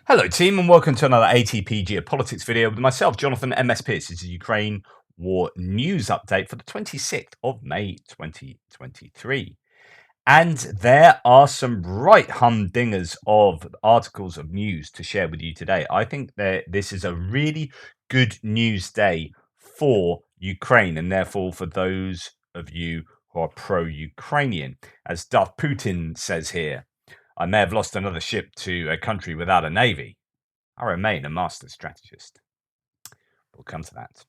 Hello, team, and welcome to another ATP Geopolitics video with myself, Jonathan MS Pierce. This is Ukraine War News Update for the 26th of May 2023. And there are some right humdingers of articles of news to share with you today. I think that this is a really good news day for Ukraine and therefore for those of you who are pro-Ukrainian. As Darth Putin says here, I may have lost another ship to a country without a navy. I remain a master strategist. We'll come to that.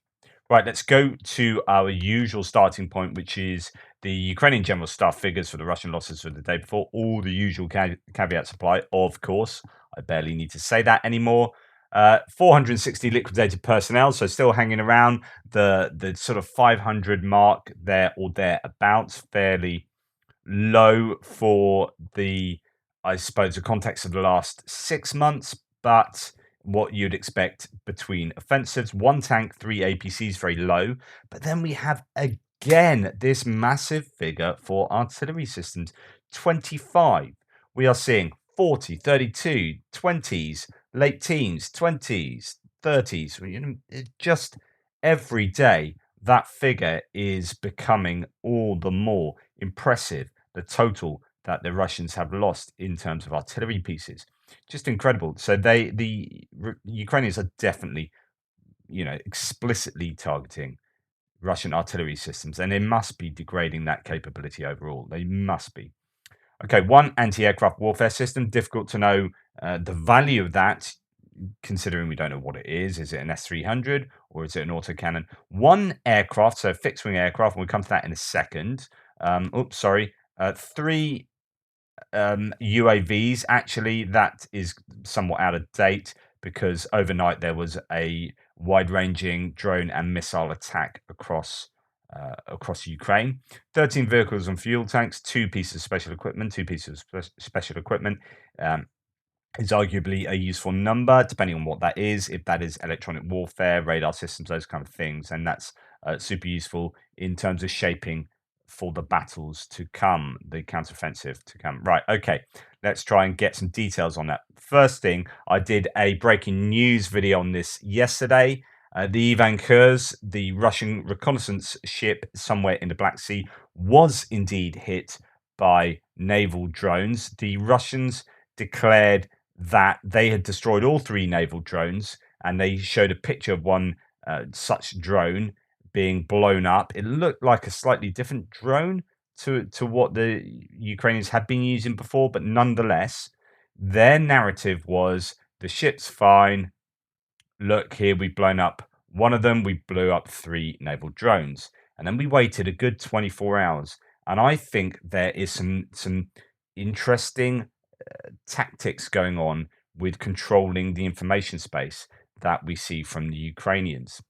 Right, let's go to our usual starting point, which is the Ukrainian General Staff figures for the Russian losses for the day before. All the usual caveats apply, of course. I barely need to say that anymore. 460 liquidated personnel, so still hanging around the sort of 500 mark there or thereabouts, fairly low for the, I suppose, the context of the last 6 months, but what you'd expect between offensives. 1 tank, 3 APCs, very low. But then we have again this massive figure for artillery systems, 25. We are seeing 40, 32, 20s, late teens, 20s, 30s. Just every day that figure is becoming all the more impressive. The total that the Russians have lost in terms of artillery pieces, just incredible. So the Ukrainians are definitely, explicitly targeting Russian artillery systems, and they must be degrading that capability overall. They must be. Okay, 1 anti-aircraft warfare system. Difficult to know the value of that, considering we don't know what it is. Is it an S-300 or is it an autocannon? 1 aircraft, so fixed-wing aircraft, and we'll come to that in a second. 3 UAVs. Actually, that is somewhat out of date because overnight there was a wide-ranging drone and missile attack across Ukraine. 13 vehicles and fuel tanks, 2 pieces of special equipment. 2 pieces of special equipment is arguably a useful number, depending on what that is. If that is electronic warfare, radar systems, those kind of things, and that's super useful in terms of shaping for the battles to come, the counteroffensive to come. Right, okay, let's try and get some details on that. First thing, I did a breaking news video on this yesterday. The Ivan Kurs, the Russian reconnaissance ship somewhere in the Black Sea, was indeed hit by naval drones. The Russians declared that they had destroyed all 3 naval drones, and they showed a picture of one such drone being blown up. It looked like a slightly different drone to what the Ukrainians had been using before, but nonetheless, their narrative was the ship's fine. Look, here we've blown up one of them. We blew up 3 naval drones, and then we waited a good 24 hours. And I think there is some interesting tactics going on with controlling the information space that we see from the Ukrainians.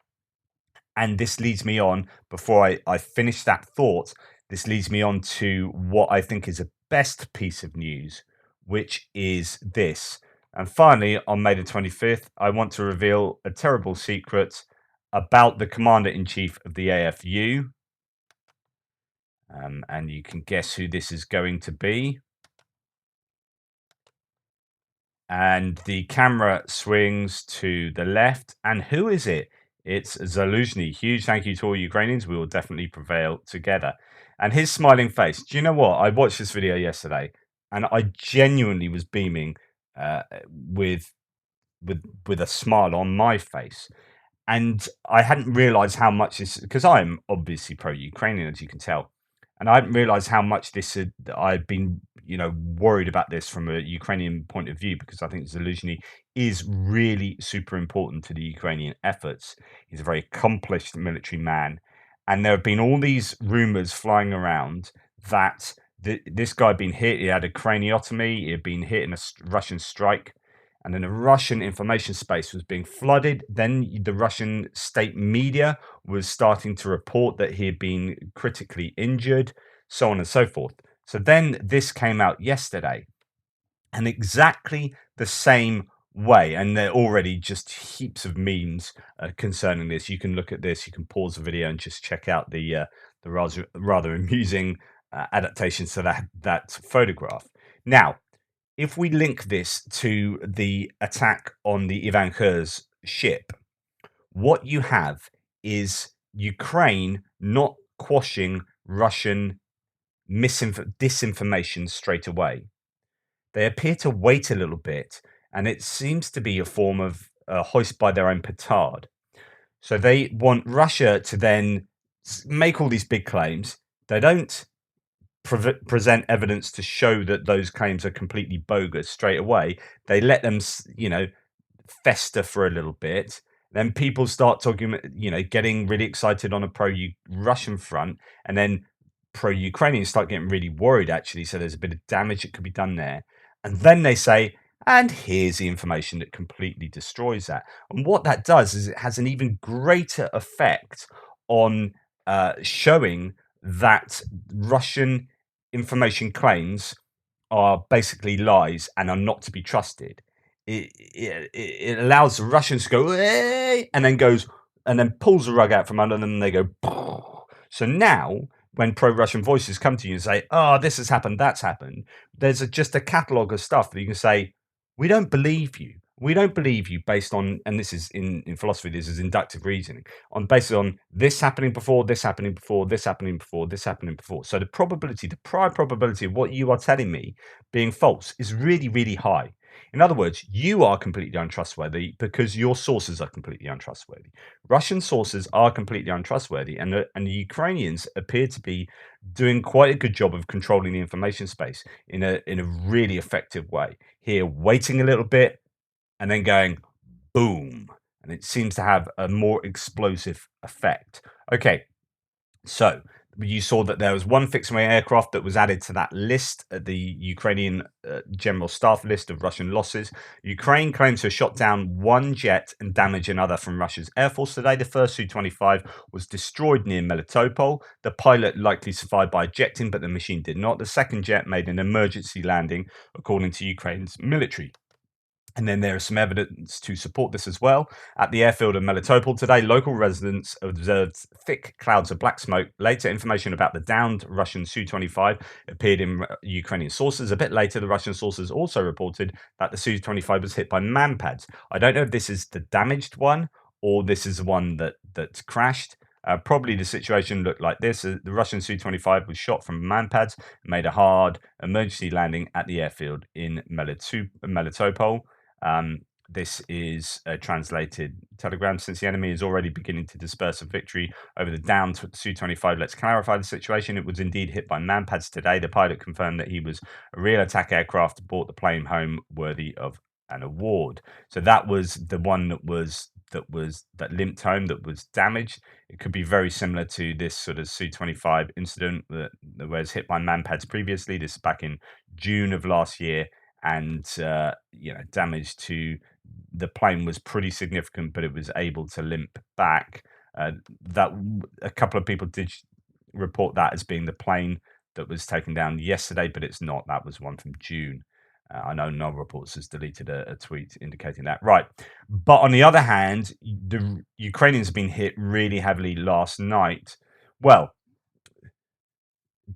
And this leads me on, before I finish that thought, this leads me on to what I think is a best piece of news, which is this. And finally, on May the 25th, I want to reveal a terrible secret about the commander-in-chief of the AFU. And you can guess who this is going to be. And the camera swings to the left. And who is it? It's Zaluzhny. Huge thank you to all Ukrainians. We will definitely prevail together. And his smiling face. Do you know what? I watched this video yesterday, and I genuinely was beaming with a smile on my face. And I hadn't realized how much this, because I'm obviously pro-Ukrainian, as you can tell. And I hadn't realized how much this had, I'd been, worried about this from a Ukrainian point of view, because I think Zaluzhny is really super important to the Ukrainian efforts. He's a very accomplished military man. And there have been all these rumors flying around that this guy had been hit. He had a craniotomy. He had been hit in a Russian strike. And then the Russian information space was being flooded. Then the Russian state media was starting to report that he had been critically injured, so on and so forth. So then this came out yesterday, and exactly the same way. And there are already just heaps of memes concerning this. You can look at this. You can pause the video and just check out the rather amusing adaptations to that photograph. Now, if we link this to the attack on the Ivan Ker's ship, what you have is Ukraine not quashing Russian disinformation straight away. They appear to wait a little bit, and it seems to be a form of hoist by their own petard. So they want Russia to then make all these big claims. They don't present evidence to show that those claims are completely bogus straight away. They let them, fester for a little bit. Then people start talking, getting really excited on a pro-Russian front, and then pro-Ukrainians start getting really worried, actually. So there's a bit of damage that could be done there. And then they say, and here's the information that completely destroys that. And what that does is it has an even greater effect on showing that Russian information claims are basically lies and are not to be trusted. It allows the Russians to go, "Hey," and then goes and then pulls the rug out from under them and they go, "Pooh." So now when pro-Russian voices come to you and say, "Oh, this has happened, that's happened," there's just a catalogue of stuff that you can say, "We don't believe you. We don't believe you based on," and this is in philosophy, this is inductive reasoning, on based on this happening before, this happening before, this happening before, this happening before. So the prior probability of what you are telling me being false is really, really high. In other words, you are completely untrustworthy because your sources are completely untrustworthy. Russian sources are completely untrustworthy, and the Ukrainians appear to be doing quite a good job of controlling the information space in a really effective way. Here, waiting a little bit and then going boom, and it seems to have a more explosive effect. Okay, so you saw that there was one fixed-wing aircraft that was added to that list, the Ukrainian general staff list of Russian losses. Ukraine claims to have shot down one jet and damaged another from Russia's air force today. The first Su-25 was destroyed near Melitopol. The pilot likely survived by ejecting, but the machine did not. The second jet made an emergency landing, according to Ukraine's military. And then there is some evidence to support this as well. At the airfield of Melitopol today, local residents observed thick clouds of black smoke. Later, information about the downed Russian Su-25 appeared in Ukrainian sources. A bit later, the Russian sources also reported that the Su-25 was hit by manpads. I don't know if this is the damaged one or this is the one that crashed. Probably the situation looked like this. The Russian Su-25 was shot from manpads and made a hard emergency landing at the airfield in Melitopol. This is a translated telegram. Since the enemy is already beginning to disperse a victory over the downed Su-25, let's clarify the situation. It was indeed hit by manpads today. The pilot confirmed that he was a real attack aircraft, brought the plane home worthy of an award. So that was the one that limped home, that was damaged. It could be very similar to this sort of Su-25 incident that was hit by manpads previously. This is back in June of last year. And damage to the plane was pretty significant, but it was able to limp back. That a couple of people did report that as being the plane that was taken down yesterday, but it's not. That was one from June. I know Null Reports has deleted a tweet indicating that. Right. But on the other hand, the Ukrainians have been hit really heavily last night. Well,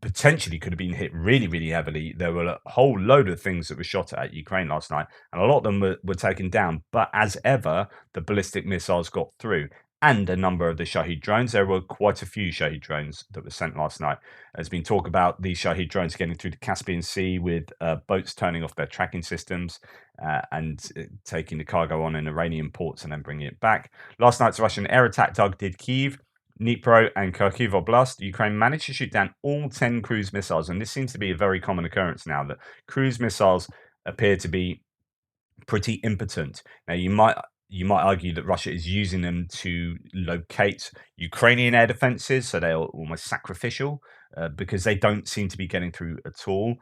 potentially could have been hit really, really heavily. There were a whole load of things that were shot at Ukraine last night, and a lot of them were taken down. But as ever, the ballistic missiles got through, and a number of the Shahid drones. There were quite a few Shahid drones that were sent last night. There's been talk about these Shahid drones getting through the Caspian Sea with boats turning off their tracking systems and taking the cargo on in Iranian ports and then bringing it back. Last night's Russian air attack targeted Kyiv, Dnipro and Kharkiv Oblast. Ukraine managed to shoot down all 10 cruise missiles, and this seems to be a very common occurrence now, that cruise missiles appear to be pretty impotent. Now, you might argue that Russia is using them to locate Ukrainian air defenses, so they're almost sacrificial because they don't seem to be getting through at all.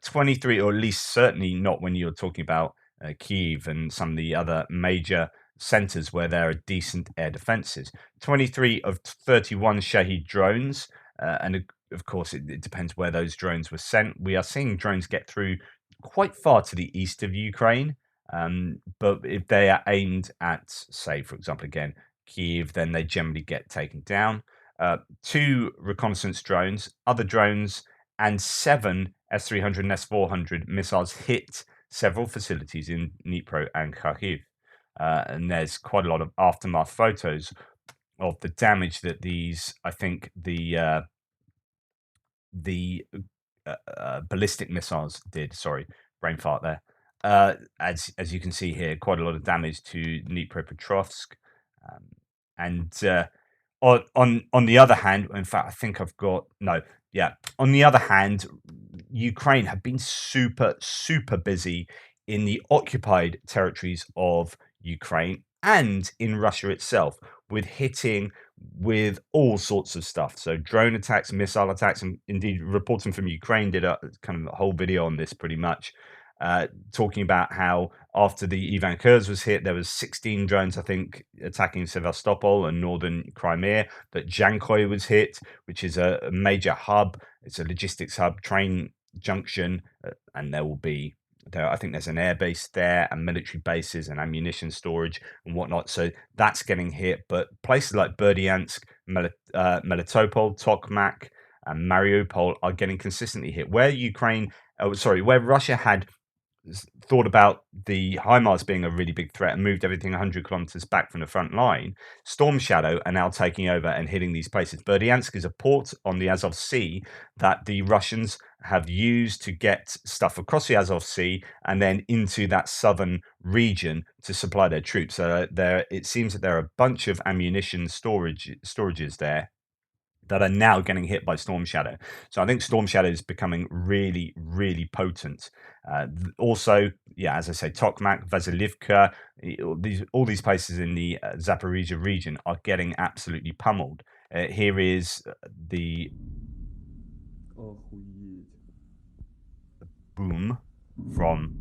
23, or at least certainly not when you're talking about Kyiv and some of the other major centers where there are decent air defenses. 23 of 31 Shahid drones, and of course, it depends where those drones were sent. We are seeing drones get through quite far to the east of Ukraine, but if they are aimed at, say, for example, again, Kyiv, then they generally get taken down. 2 reconnaissance drones, other drones, and 7 S-300 and S-400 missiles hit several facilities in Dnipro and Kharkiv. And there's quite a lot of aftermath photos of the damage that these, I think, the ballistic missiles did. Sorry, brain fart there. As you can see here, quite a lot of damage to Dnipropetrovsk, um, and on the other hand, in fact, I think I've got no. Yeah, on the other hand, Ukraine have been super busy in the occupied territories of Ukraine and in Russia itself with hitting with all sorts of stuff. So drone attacks, missile attacks, and indeed reporting from Ukraine did a kind of a whole video on this pretty much, talking about how after the Ivan Kurz was hit, there was 16 drones, I think, attacking Sevastopol and northern Crimea. That Jankoy was hit, which is a major hub. It's a logistics hub, train junction, and there will be there. I think there's an air base there and military bases and ammunition storage and whatnot. So that's getting hit. But places like Berdyansk, Melitopol, Tokmak, and Mariupol are getting consistently hit. Where Russia had thought about the HIMARS being a really big threat and moved everything 100 kilometers back from the front line, Storm Shadow are now taking over and hitting these places. Berdyansk is a port on the Azov Sea that the Russians have used to get stuff across the Azov Sea and then into that southern region to supply their troops. So it seems that there are a bunch of ammunition storages there that are now getting hit by Storm Shadow. So I think Storm Shadow is becoming really potent. Also, yeah, as I say, Tokmak, Vasilivka, all these places in the Zaporizhia region are getting absolutely pummeled. Here is the boom from,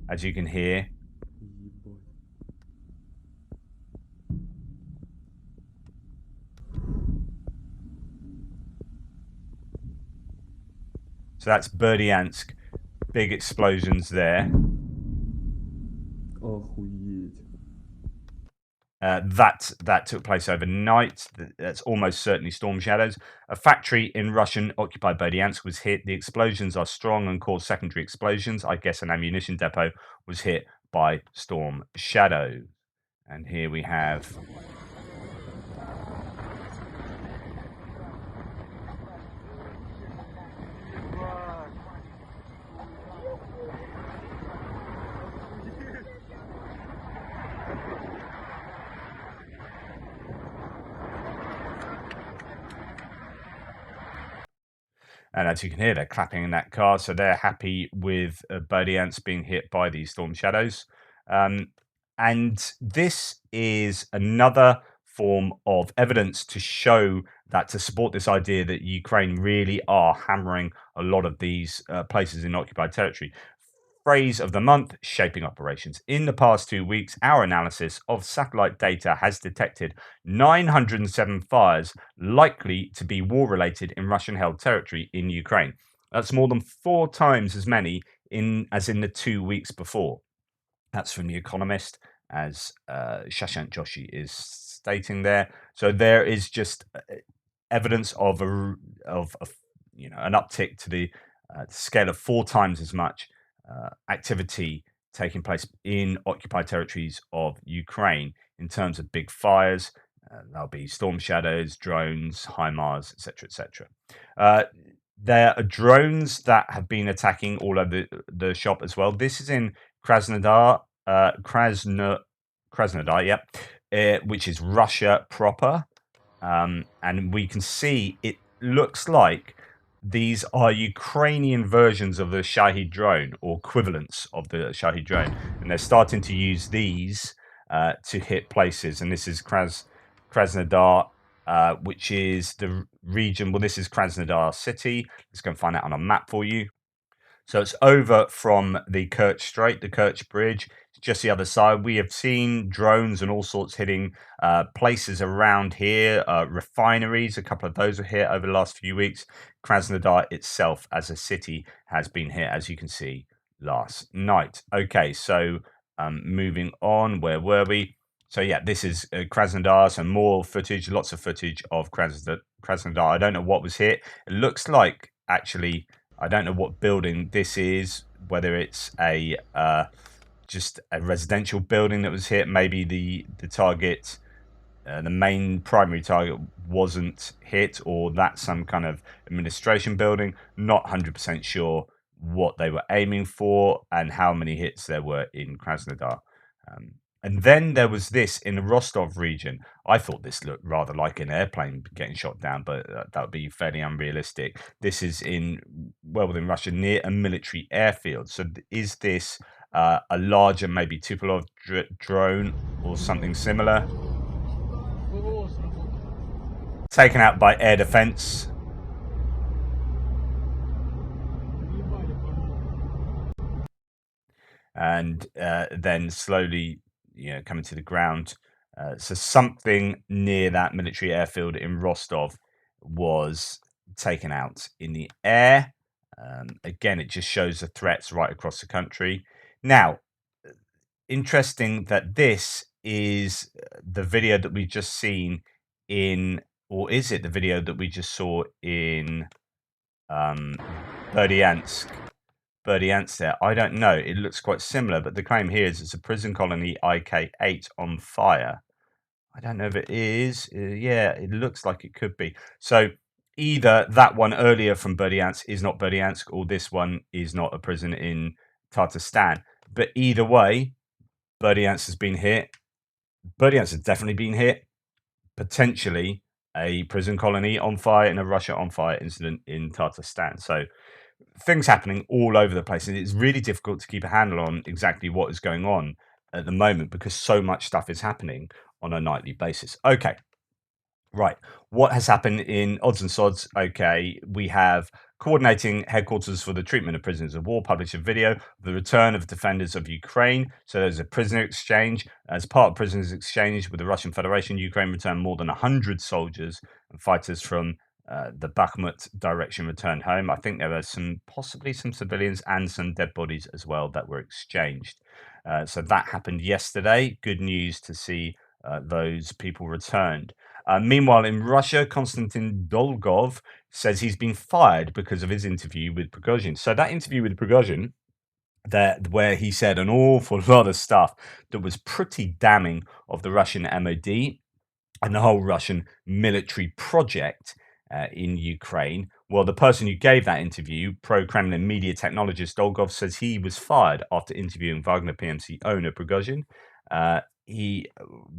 as you can hear, so that's Berdyansk, big explosions there. That took place overnight. That's almost certainly storm shadows. A factory in Russian-occupied Berdyansk was hit. The explosions are strong and caused secondary explosions. I guess an ammunition depot was hit by storm shadow. And here we have and as you can hear, they're clapping in that car, so they're happy with Berdyansk being hit by these storm shadows. And this is another form of evidence to show that, to support this idea that Ukraine really are hammering a lot of these places in occupied territory. Phrase of the month, shaping operations. In the past 2 weeks, our analysis of satellite data has detected 907 fires likely to be war-related in Russian-held territory in Ukraine. That's more than 4 times as many as in the 2 weeks before. That's from The Economist, as Shashank Joshi is stating there. So there is just evidence of an uptick to the scale of 4 times as much activity taking place in occupied territories of Ukraine in terms of big fires. There'll be storm shadows, drones, HIMARS, etc., etc. There are drones that have been attacking all over the shop as well. This is in Krasnodar, which is Russia proper, and we can see it looks like these are Ukrainian versions of the Shahid drone, or equivalents of the Shahid drone, and they're starting to use these to hit places. And this is Krasnodar, which is the region. Well, this is Krasnodar city. Let's go and find out on a map for you. So it's over from the Kerch Strait, the Kerch Bridge. It's just the other side. We have seen drones and all sorts hitting places around here, refineries. A couple of those were hit over the last few weeks. Krasnodar itself as a city has been hit, as you can see, last night. Okay, so moving on, where were we? So yeah, this is Krasnodar. So more footage, lots of footage of Krasnodar. I don't know what was hit. It looks like, actually, I don't know what building this is. whether it's a just a residential building that was hit, maybe the target, the main primary target wasn't hit, or that's some kind of administration building. Not 100% sure what they were aiming for and how many hits there were in Krasnodar. And then there was this in the Rostov region. I thought this looked rather like an airplane getting shot down, but that would be fairly unrealistic. This is well within Russia, near a military airfield. So is this a larger, maybe Tupolev drone or something similar? Taken out by air defense. And then slowly, coming to the ground. So something near that military airfield in Rostov was taken out in the air. Again, it just shows the threats right across the country. Now, interesting that this is the video that we've just seen in, or is it the video that we just saw in Berdyansk there? I don't know. It looks quite similar, but the claim here is it's a prison colony IK8 on fire. I don't know if it is. Yeah, it looks like it could be. So either that one earlier from Berdyansk is not Berdyansk, or this one is not a prison in Tatarstan. But either way, Berdyansk has been hit. Berdyansk has definitely been hit. Potentially a prison colony on fire and a Russia on fire incident in Tatarstan. So things happening all over the place, and it's really difficult to keep a handle on exactly what is going on at the moment because so much stuff is happening on a nightly basis. Okay, right. What has happened in odds and sods? Okay, we have coordinating headquarters for the treatment of prisoners of war published a video of the return of defenders of Ukraine. So there's a prisoner exchange. As part of prisoners exchange with the Russian Federation, Ukraine returned more than 100 soldiers and fighters from the Bakhmut direction returned home. I think there were possibly some civilians and some dead bodies as well that were exchanged. So that happened yesterday. Good news to see those people returned. Meanwhile, in Russia, Konstantin Dolgov says he's been fired because of his interview with Prigozhin. So that interview with Prigozhin, where he said an awful lot of stuff that was pretty damning of the Russian MOD and the whole Russian military project in Ukraine. Well, the person who gave that interview, pro-Kremlin media technologist Dolgov, says he was fired after interviewing Wagner PMC owner Prigozhin. He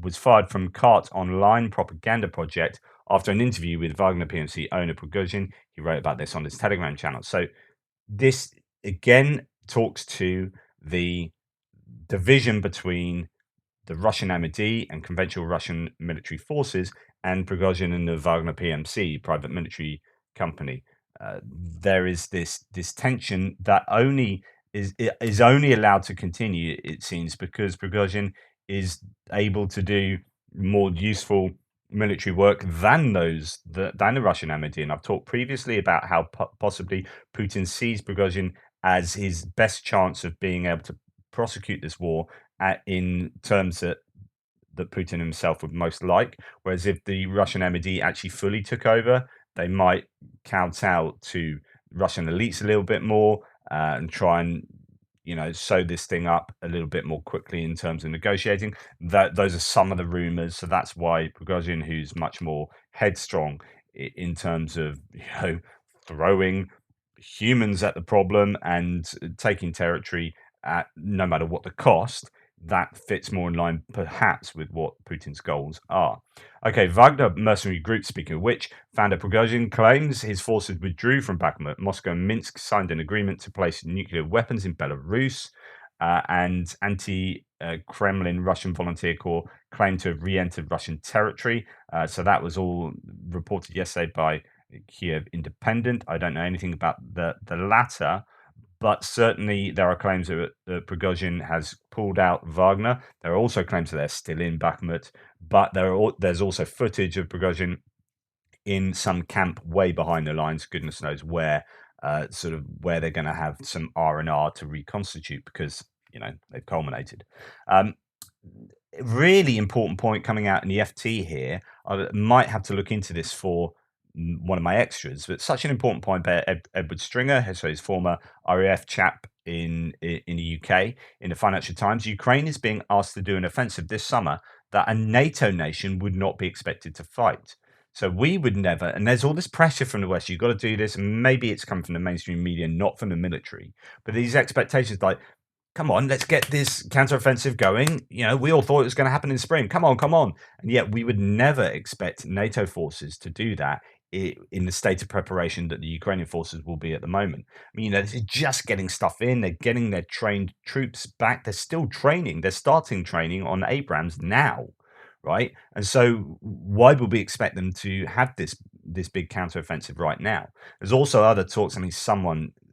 was fired from Kart Online propaganda project after an interview with Wagner PMC owner Prigozhin. He wrote about this on his Telegram channel. So this, again, talks to the division between the Russian MOD and conventional Russian military forces and Prigozhin and the Wagner PMC, private military company. There is this tension that is only allowed to continue, it seems, because Prigozhin is able to do more useful military work than the Russian MOD. And I've talked previously about how possibly Putin sees Prigozhin as his best chance of being able to prosecute this war in terms that Putin himself would most like. Whereas if the Russian MOD actually fully took over, they might kowtow to Russian elites a little bit more and try and sew this thing up a little bit more quickly in terms of negotiating. Those are some of the rumors. So that's why Prigozhin, who's much more headstrong in terms of throwing humans at the problem and taking territory at no matter what the cost, that fits more in line perhaps with what Putin's goals are. Okay, Wagner mercenary group, speaking of which, founder Prigozhin claims his forces withdrew from Bakhmut. Moscow and Minsk signed an agreement to place nuclear weapons in Belarus, and anti-Kremlin Russian volunteer corps claimed to have re-entered Russian territory. So that was all reported yesterday by Kiev Independent. I don't know anything about the latter, but certainly there are claims that Prigozhin has pulled out Wagner. There are also claims that they're still in Bakhmut, but there's also footage of Prigozhin in some camp way behind the lines, goodness knows where, sort of where they're going to have some R&R to reconstitute because, they've culminated. Really important point coming out in the FT here. I might have to look into this for one of my extras, but such an important point by Edward Stringer, so his former RAF chap in the UK in the Financial Times. Ukraine is being asked to do an offensive this summer that a NATO nation would not be expected to fight. So we would never, and there's all this pressure from the West. You've got to do this, and maybe it's coming from the mainstream media, not from the military. But these expectations, like, come on, let's get this counteroffensive going. You know, we all thought it was going to happen in spring. Come on, come on. And yet we would never expect NATO forces to do that in the state of preparation that the Ukrainian forces will be at the moment. I mean, you know, this is just getting stuff in. They're getting their trained troops back. They're still training. They're starting training on Abrams now, right? And so why would we expect them to have this big counteroffensive right now? There's also other talks. I mean,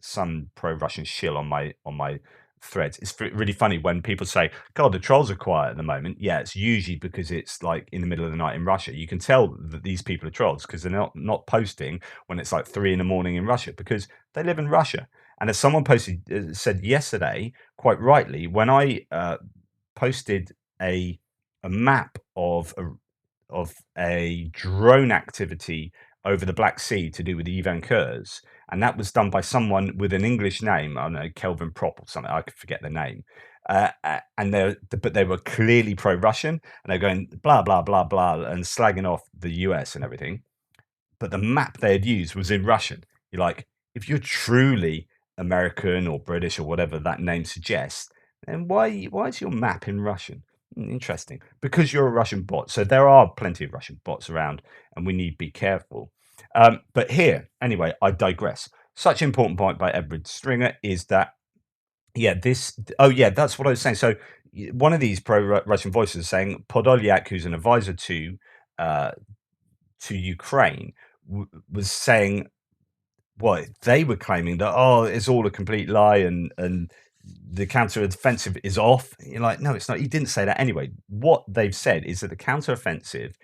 some pro-Russian shill on my threads. It's really funny when people say, "God, the trolls are quiet at the moment." Yeah, it's usually because it's like in the middle of the night in Russia. You can tell that these people are trolls because they're not posting when it's like 3 in the morning in Russia because they live in Russia. And as someone said yesterday, quite rightly, when I posted a map of a drone activity over the Black Sea to do with the Ivan Kurz, and that was done by someone with an English name. I don't know, Kelvin Prop or something. I could forget the name. And they were clearly pro-Russian, and they're going blah blah blah blah and slagging off the US and everything. But the map they had used was in Russian. You're like, if you're truly American or British or whatever that name suggests, then why is your map in Russian? Interesting. Because you're a Russian bot. So there are plenty of Russian bots around, and we need to be careful. But here, anyway, I digress. Such an important point by Edward Stringer is that, yeah, that's what I was saying. So one of these pro-Russian voices is saying Podolyak, who's an advisor uh, to Ukraine, was saying, well, they were claiming that, oh, it's all a complete lie and the counter-offensive is off. You're like, no, it's not. He didn't say that anyway. What they've said is that the counter-offensive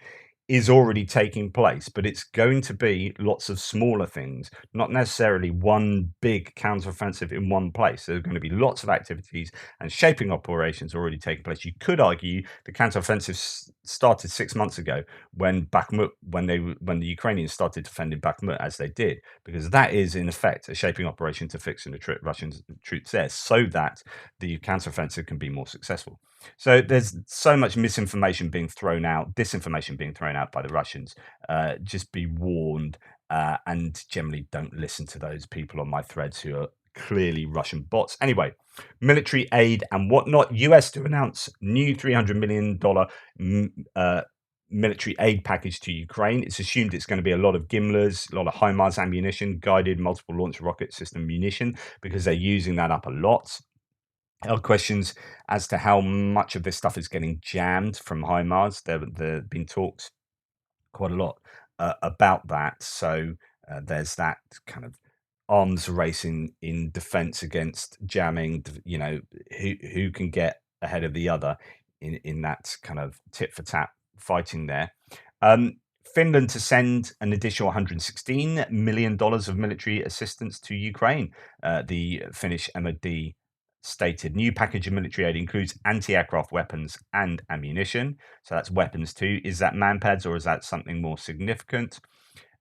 is already taking place, but it's going to be lots of smaller things, not necessarily one big counteroffensive in one place. There are going to be lots of activities and shaping operations already taking place. You could argue the counteroffensive started 6 months ago when Bakhmut, when the Ukrainians started defending Bakhmut as they did, because that is in effect a shaping operation to fix the Russian troops there, so that the counteroffensive can be more successful. So there's so much misinformation being thrown out, disinformation being thrown out by the Russians. Just be warned, and generally don't listen to those people on my threads who are clearly Russian bots. Anyway, military aid and whatnot. US to announce new $300 million military aid package to Ukraine. It's assumed it's going to be a lot of GIMLRS, a lot of HIMARS ammunition, guided multiple launch rocket system munition, because they're using that up a lot. Questions as to how much of this stuff is getting jammed from HIMARS. There have been talks quite a lot about that. So there's that kind of arms race in defense against jamming. You know, who can get ahead of the other in that kind of tit for tat fighting there. Finland to send an additional $116 million of military assistance to Ukraine. The Finnish MOD stated new package of military aid includes anti-aircraft weapons and ammunition. So that's weapons too. Is that manpads or is that something more significant?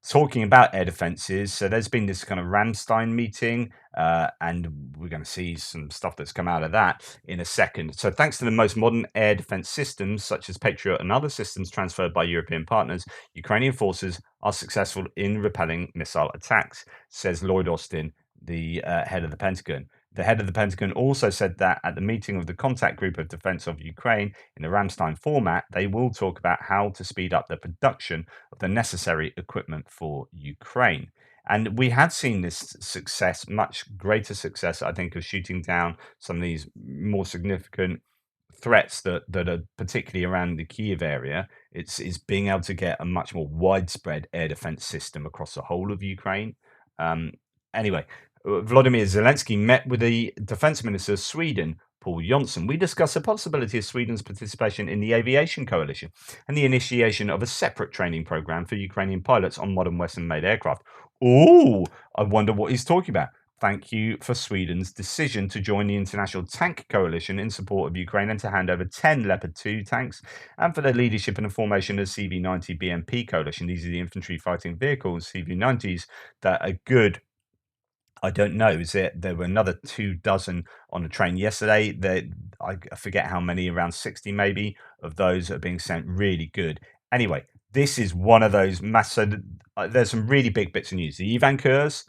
Talking about air defenses, so there's been this kind of Ramstein meeting, and we're going to see some stuff that's come out of that in a second. So thanks to the most modern air defense systems, such as Patriot and other systems transferred by European partners, Ukrainian forces are successful in repelling missile attacks, says Lloyd Austin, the head of the Pentagon. The head of the Pentagon also said that at the meeting of the Contact Group of Defense of Ukraine in the Ramstein format, they will talk about how to speed up the production of the necessary equipment for Ukraine. And we have seen this success, much greater success, I think, of shooting down some of these more significant threats that are particularly around the Kiev area. It's being able to get a much more widespread air defense system across the whole of Ukraine. Anyway, Volodymyr Zelensky met with the defense minister of Sweden, Paul Johnson. We discussed the possibility of Sweden's participation in the aviation coalition and the initiation of a separate training program for Ukrainian pilots on modern Western-made aircraft. Oh, I wonder what he's talking about. Thank you for Sweden's decision to join the International Tank Coalition in support of Ukraine and to hand over 10 Leopard 2 tanks, and for their leadership in the formation of CV-90 BMP Coalition. These are the infantry fighting vehicles, CV-90s, that are good I don't know. There were another 2 dozen on a train yesterday. I forget how many, around 60 maybe, of those are being sent. Really good. Anyway, this is one of those mass. There's some really big bits of news. The Ivan Kurs,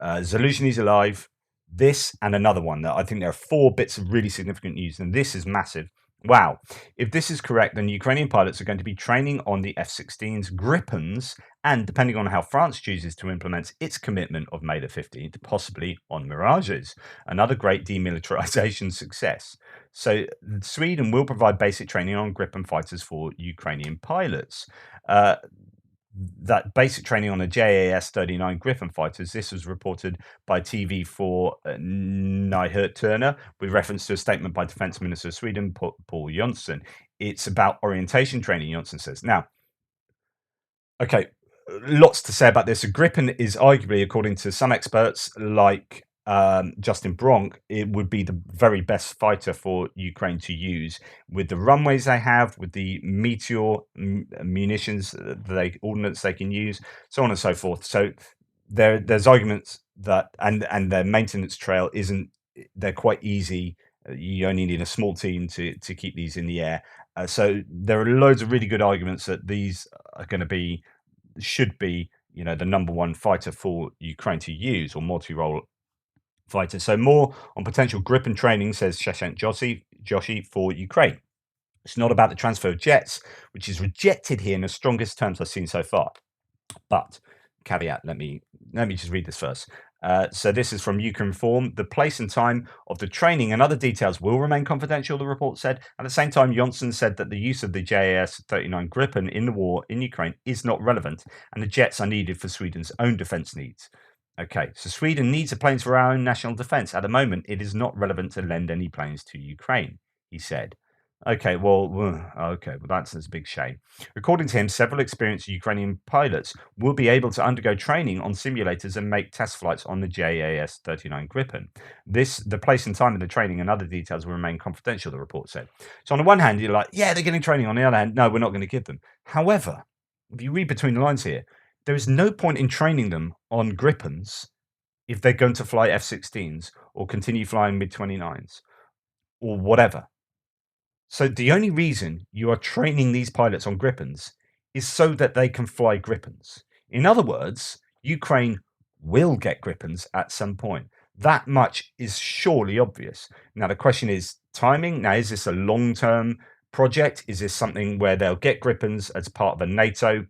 Zaluzhny's alive. This and another one that I think there are 4 bits of really significant news, and this is massive. Wow. If this is correct, then Ukrainian pilots are going to be training on the F-16's Gripens, and depending on how France chooses to implement its commitment of May the 15th, possibly on Mirages, another great demilitarization success. So, Sweden will provide basic training on Gripen fighters for Ukrainian pilots. Uh, that basic training on the JAS 39 Gripen fighters. This was reported by TV4 Nyhert Turner with reference to a statement by Defense Minister of Sweden, Paul Jonsson. It's about orientation training, Jonsson says. Now, okay, lots to say about this. A Gripen is arguably, according to some experts like Justin Bronk, it would be the very best fighter for Ukraine to use with the runways they have, with the Meteor munitions, ordnance they can use, so on and so forth. So there's arguments that and their maintenance trail isn't. They're quite easy. You only need a small team to keep these in the air. So there are loads of really good arguments that these are going to be should be, the number one fighter for Ukraine to use, or multi-role fighter. So more on potential grip and training, says Shashank Joshi for Ukraine. It's not about the transfer of jets, which is rejected here in the strongest terms I've seen so far. But caveat, let me just read this first. So this is from Ukrinform. The place and time of the training and other details will remain confidential, the report said. At the same time, Johnson said that the use of the JAS 39 Gripen in the war in Ukraine is not relevant, and the jets are needed for Sweden's own defense needs. Okay, so Sweden needs the planes for our own national defense. At the moment, it is not relevant to lend any planes to Ukraine, he said. Okay, that's a big shame. According to him, several experienced Ukrainian pilots will be able to undergo training on simulators and make test flights on the JAS 39 Gripen. The place and time of the training and other details will remain confidential, the report said. So on the one hand, you're like, yeah, they're getting training. On the other hand, no, we're not going to give them. However, if you read between the lines here, there is no point in training them on Gripens if they're going to fly F-16s or continue flying mid-29s or whatever. So the only reason you are training these pilots on Gripens is so that they can fly Gripens. In other words, Ukraine will get Gripens at some point. That much is surely obvious. Now, the question is timing. Now, is this a long-term project? Is this something where they'll get Gripens as part of a NATO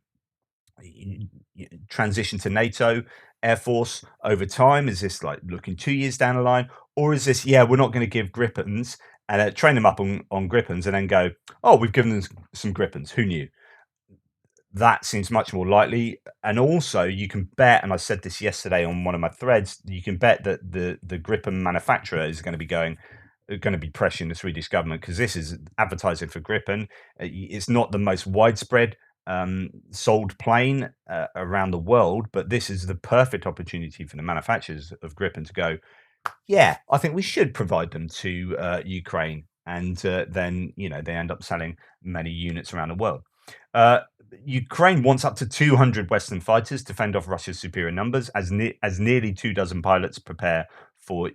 transition to NATO Air Force over time? Is this like looking 2 years down the line? Or is this, we're not going to give Gripens and train them up on Gripens and then go, oh, we've given them some Gripens. Who knew? That seems much more likely. And also, you can bet, and I said this yesterday on one of my threads, you can bet that the Gripen manufacturer is going to be pressuring the Swedish government, because this is advertising for Gripen. It's not the most widespread sold plane around the world, but this is the perfect opportunity for the manufacturers of Gripen to go, yeah, I think we should provide them to Ukraine, and then they end up selling many units around the world. Ukraine wants up to 200 Western fighters to fend off Russia's superior numbers, as nearly 24 pilots prepare for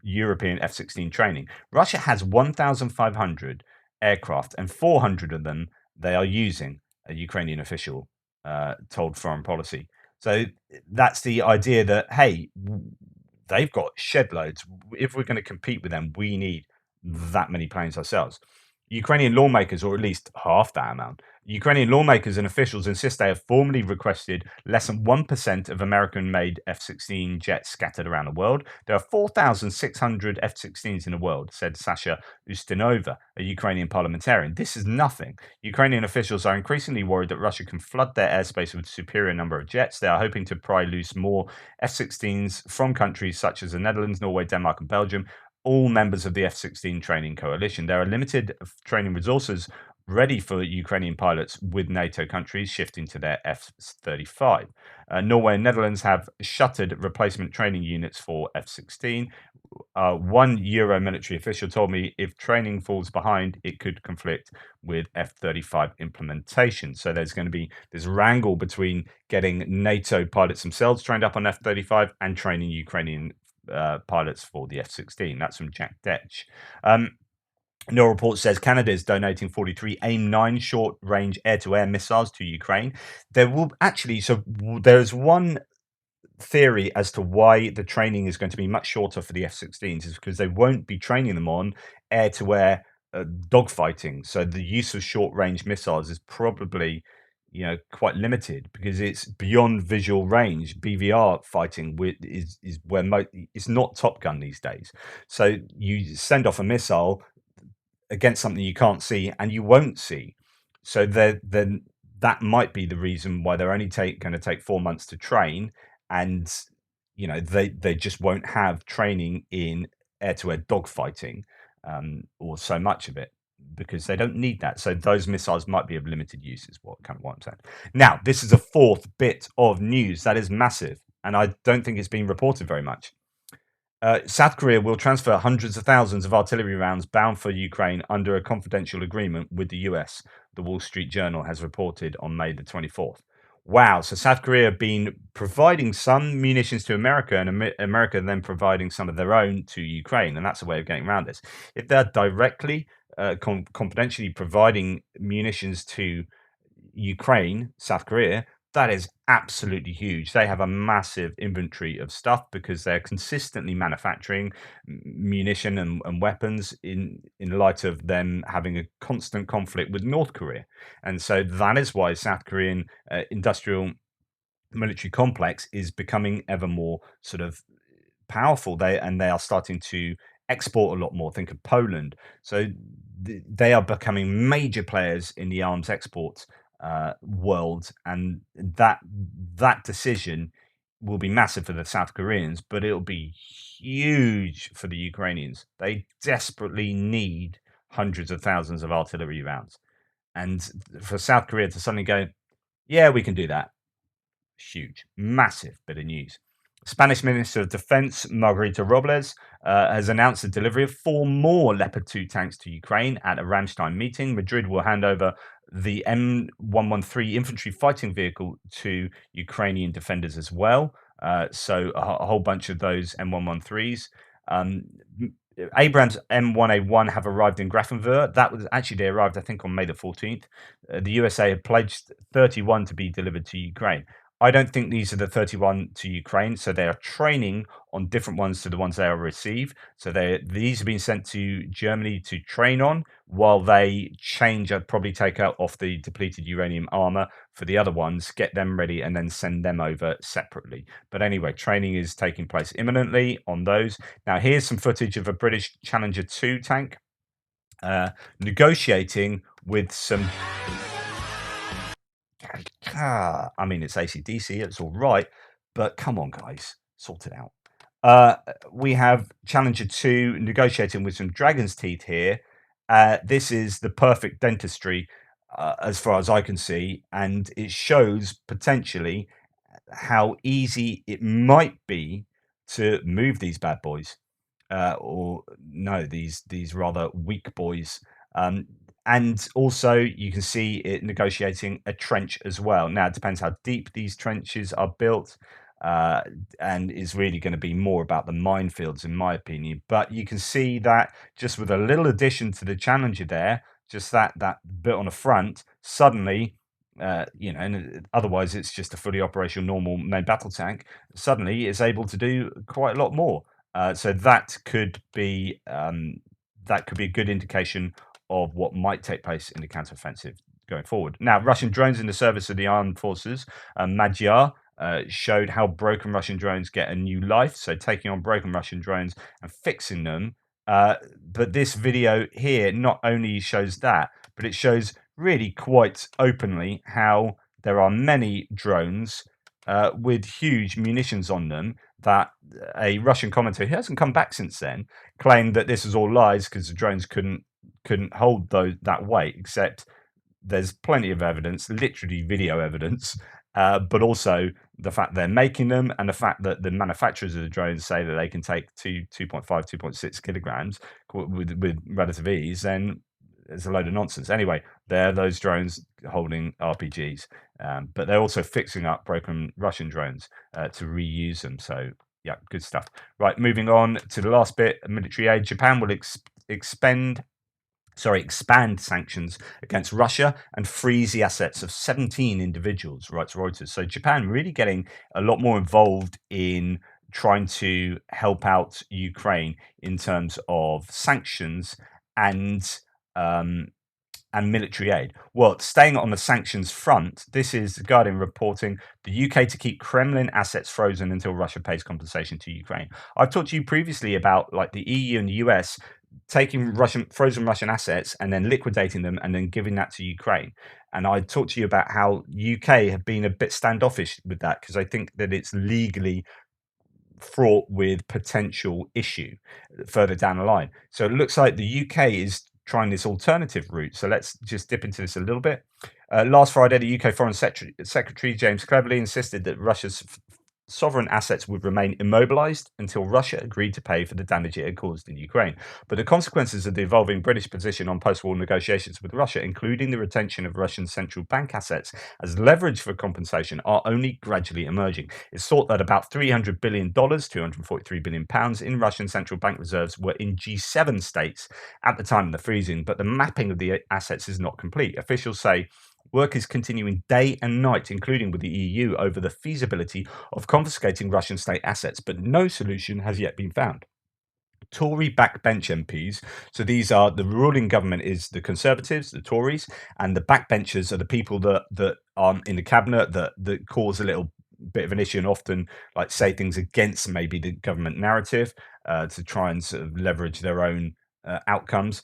European F-16 training. Russia has 1,500 aircraft, and 400 of them they are using, a Ukrainian official told Foreign Policy. So that's the idea that, hey, they've got shed loads. If we're going to compete with them, we need that many planes ourselves. Ukrainian lawmakers, or at least half that amount, Ukrainian lawmakers and officials insist they have formally requested less than 1% of American-made F-16 jets scattered around the world. There are 4,600 F-16s in the world, said Sasha Ustinova, a Ukrainian parliamentarian. This is nothing. Ukrainian officials are increasingly worried that Russia can flood their airspace with a superior number of jets. They are hoping to pry loose more F-16s from countries such as the Netherlands, Norway, Denmark, and Belgium, all members of the F-16 training coalition. There are limited training resources ready for Ukrainian pilots, with NATO countries shifting to their F-35. Norway and Netherlands have shuttered replacement training units for F-16. One Euro military official told me if training falls behind, it could conflict with F-35 implementation. So there's going to be this wrangle between getting NATO pilots themselves trained up on F-35 and training Ukrainian pilots for the F-16. That's from Jack Detch. No report says Canada is donating 43 AIM-9 short-range air-to-air missiles to Ukraine. There will actually, so there's one theory as to why the training is going to be much shorter for the F-16s is because they won't be training them on air-to-air dogfighting. So the use of short-range missiles is probably, quite limited because it's beyond visual range. BVR fighting is where it's not Top Gun these days. So you send off a missile against something you can't see and you won't see. So then that might be the reason why they're only going to take 4 months to train, and they just won't have training in air-to-air dogfighting, or so much of it, because they don't need that. So those missiles might be of limited use, is what I'm saying. Now, this is a fourth bit of news that is massive, and I don't think it's been reported very much. South Korea will transfer hundreds of thousands of artillery rounds bound for Ukraine under a confidential agreement with the US, the Wall Street Journal has reported on May the 24th. Wow, so South Korea have been providing some munitions to America, and America then providing some of their own to Ukraine, and that's a way of getting around this. If they're directly, confidentially providing munitions to Ukraine, South Korea, that is absolutely huge. They have a massive inventory of stuff because they're consistently manufacturing munition and weapons in light of them having a constant conflict with North Korea. And so that is why South Korean industrial military complex is becoming ever more sort of powerful. They are starting to export a lot more. Think of Poland. So they are becoming major players in the arms export world, and that decision will be massive for the South Koreans, but it'll be huge for the Ukrainians. They desperately need hundreds of thousands of artillery rounds, and for South Korea to suddenly go, yeah, we can do that. Huge, massive bit of news. Spanish Minister of Defense Margarita Robles has announced the delivery of 4 more Leopard 2 tanks to Ukraine at a Ramstein meeting. Madrid will hand over the M113 infantry fighting vehicle to Ukrainian defenders as well. So a whole bunch of those M113s. Abrams M1A1 have arrived in Grafenwöhr. That was actually, they arrived, I think, on May the 14th. The USA had pledged 31 to be delivered to Ukraine. I don't think these are the 31 to Ukraine, so they are training on different ones to the ones they will receive. So these have been sent to Germany to train on, while they change and probably take out off the depleted uranium armor for the other ones, get them ready, and then send them over separately. But anyway, training is taking place imminently on those. Now, here's some footage of a British Challenger 2 tank negotiating with some... I mean, it's AC/DC, it's all right, but come on, guys, sort it out. We have Challenger 2 negotiating with some dragon's teeth here. This is the perfect dentistry, as far as I can see, and it shows potentially how easy it might be to move these bad boys, or no, these rather weak boys. And also, you can see it negotiating a trench as well. Now, it depends how deep these trenches are built, and is really going to be more about the minefields, in my opinion. But you can see that just with a little addition to the Challenger there, just that bit on the front, suddenly, and otherwise it's just a fully operational normal main battle tank, suddenly is able to do quite a lot more. So that could be a good indication of what might take place in the counteroffensive going forward. Now, Russian drones in the service of the armed forces, Magyar showed how broken Russian drones get a new life. So taking on broken Russian drones and fixing them. But this video here not only shows that, but it shows really quite openly how there are many drones with huge munitions on them, that a Russian commentator, who hasn't come back since then, claimed that this was all lies because the drones couldn't hold that weight, except there's plenty of evidence, literally video evidence, but also the fact they're making them, and the fact that the manufacturers of the drones say that they can take 2.5, 2.6 kilograms with relative ease, then it's a load of nonsense. Anyway, they're those drones holding RPGs, but they're also fixing up broken Russian drones to reuse them. So Yeah, good stuff. Right, moving on to the last bit, military aid. Japan will expand sanctions against Russia and freeze the assets of 17 individuals, writes Reuters. So Japan really getting a lot more involved in trying to help out Ukraine in terms of sanctions and um, and military aid. Well, staying on the sanctions front, this is the Guardian reporting the UK to keep Kremlin assets frozen until Russia pays compensation to Ukraine. I've talked to you previously about like the EU and the US taking frozen Russian assets and then liquidating them and then giving that to Ukraine. And I talked to you about how UK have been a bit standoffish with that because I think that it's legally fraught with potential issue further down the line. So it looks like the UK is trying this alternative route. So let's just dip into this a little bit. Last Friday, the UK Foreign Secretary James Cleverly insisted that Russia's sovereign assets would remain immobilized until Russia agreed to pay for the damage it had caused in Ukraine. But the consequences of the evolving British position on post-war negotiations with Russia, including the retention of Russian central bank assets as leverage for compensation, are only gradually emerging. It's thought that about $300 billion, £243 billion in Russian central bank reserves were in G7 states at the time of the freezing, but the mapping of the assets is not complete. Officials say work is continuing day and night, including with the EU, over the feasibility of confiscating Russian state assets, but no solution has yet been found. Tory backbench MPs. So these are the ruling government is the Conservatives, the Tories, and the backbenchers are the people that are in the cabinet that cause a little bit of an issue and often like say things against maybe the government narrative to try and sort of leverage their own outcomes.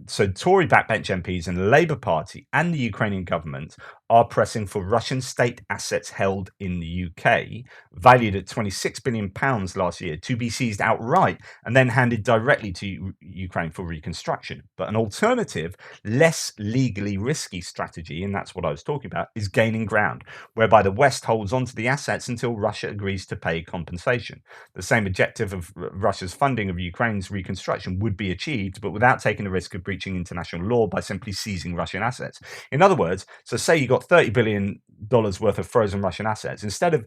So Tory backbench MPs and the Labour Party and the Ukrainian government are pressing for Russian state assets held in the UK, valued at £26 billion last year, to be seized outright and then handed directly to Ukraine for reconstruction. But an alternative, less legally risky strategy, and that's what I was talking about, is gaining ground, whereby the West holds onto the assets until Russia agrees to pay compensation. The same objective of Russia's funding of Ukraine's reconstruction would be achieved, but without taking the risk of breaching international law by simply seizing Russian assets. In other words, so say you got $30 billion worth of frozen Russian assets, instead of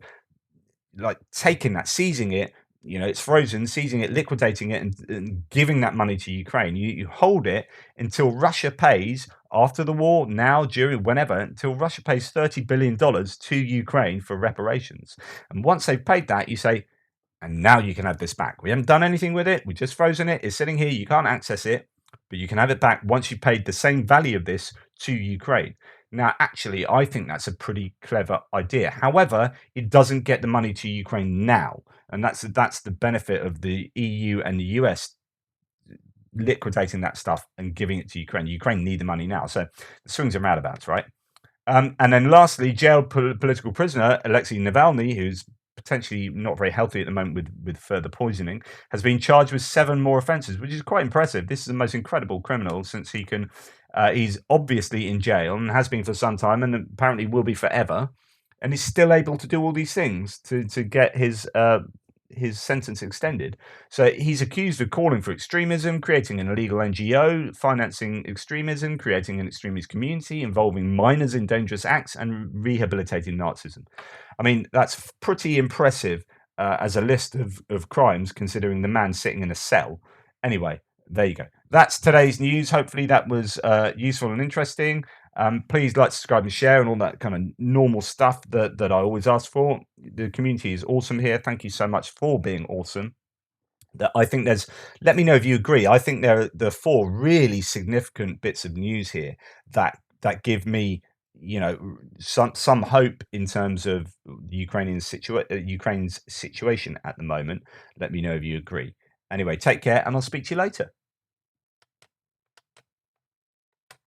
like taking that, seizing it, it's frozen, seizing it, liquidating it, and giving that money to Ukraine. You hold it until Russia pays after the war, now, during, whenever, until Russia pays $30 billion to Ukraine for reparations. And once they've paid that, you say, and now you can have this back. We haven't done anything with it. We've just frozen it. It's sitting here. You can't access it, but you can have it back once you've paid the same value of this to Ukraine. Now, actually, I think that's a pretty clever idea. However, it doesn't get the money to Ukraine now. And that's the benefit of the EU and the US liquidating that stuff and giving it to Ukraine. Ukraine need the money now. So the swings and roundabouts, right? And then lastly, jailed political prisoner Alexei Navalny, who's potentially not very healthy at the moment with further poisoning, has been charged with 7 more offences, which is quite impressive. This is the most incredible criminal since he's obviously in jail and has been for some time and apparently will be forever. And he's still able to do all these things to get his sentence extended. So he's accused of calling for extremism, creating an illegal NGO, financing extremism, creating an extremist community, involving minors in dangerous acts, and rehabilitating Nazism. I mean, that's pretty impressive as a list of crimes, considering the man sitting in a cell. Anyway, there you go. That's today's news. Hopefully that was useful and interesting. Please like, subscribe, and share, and all that kind of normal stuff that I always ask for. The community is awesome here. Thank you so much for being awesome. I think let me know if you agree. I think there are 4 really significant bits of news here that give me, some hope in terms of Ukraine's situation at the moment. Let me know if you agree. Anyway, take care, and I'll speak to you later.